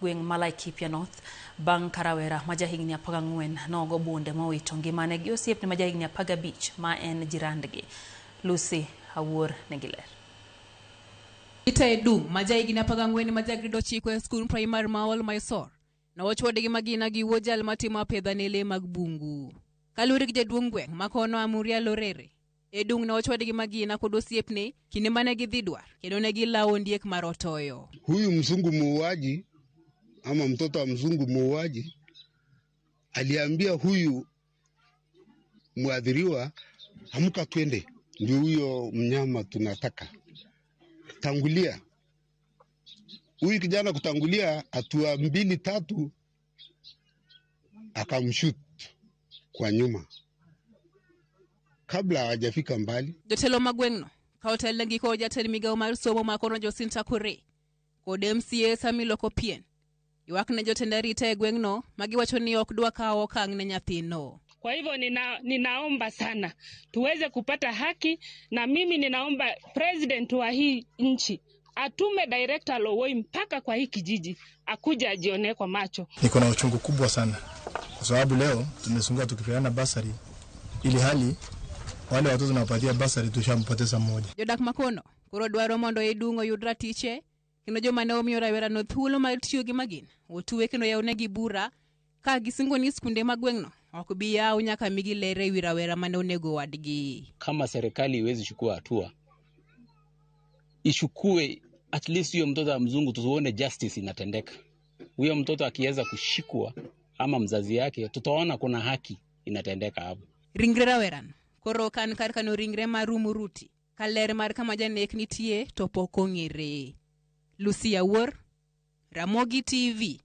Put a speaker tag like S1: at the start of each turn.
S1: gweng' ma Laikipia North bang' karawera ma jahigni 14 nogo bunde mowito ngimane gi osiepne ma jahigni 15 ma en jirandgi. Lucy Awuor negiler.
S2: Ita Edung ma jahigni 14 ma jagrido chiko e skul primar ma Ol Mysore na ochwode gi magina gi wojal matimo apedha ne le mag bungu. Kaluri gi jaduong' gweng' ma kono Amuria Lorere, Edung na ochwode gi magina kod osiepne kinde mane gidhi dwar kendo ne gilawo ndiek mar otoyo.
S3: Huyu mzungu muuaji ama mtoto wa mzungu muuaji aliambia huyu muadhiriwa, amka twende, ndio huyo mnyama tunataka. Tangulia. Huyu kijana kutangulia hatua 2-3 akamshoot kwa nyuma kabla hajafika mbali.
S2: Jotelo magweng'no ka otel gi ko jatend migawo mar somo ma kono Josinta Kure kod MCA Samilo Kopien ywak ne jotend arita e gweng'no magiwacho ni ok dwa kawo okang' ne nyathino.
S4: Kwa hivyo ninaomba sana tuweze kupata haki, na mimi ninaomba president wa hii nchi atume director Lowoi mpaka kwa hii kijiji akuja ajione kwa macho.
S5: Niko na uchungu kubwa sana kwa sababu leo tumesunga tukipeana basari, ili hali wale watoto tunawapatia basari tushampoteza mmoja.
S2: Jodak makono koro dwaro mondo Edung oyud ratiche kendo joma ne omiyo rawera no thuolo mar tiyo gi magina otuwe kendo yawnegi bura ka gisingo ni skunde magweng'no ok bi yaw nyaka migi lere wi rawera mane onego wadgi.
S6: Kama serikali iwezi chukua hatua, ishukue at least huyo mtoto wa mzungu, tuone justice inatendeka. Huyo mtoto akiweza kushikwa ama mzazi yake, tutaona kuna haki inatendeka hapo.
S2: Ringre raweran koro kan kar kano ringre marumuruti kaler mar kama janek nitie to pok ong'ere. Lucy Awuor, Ramogi TV.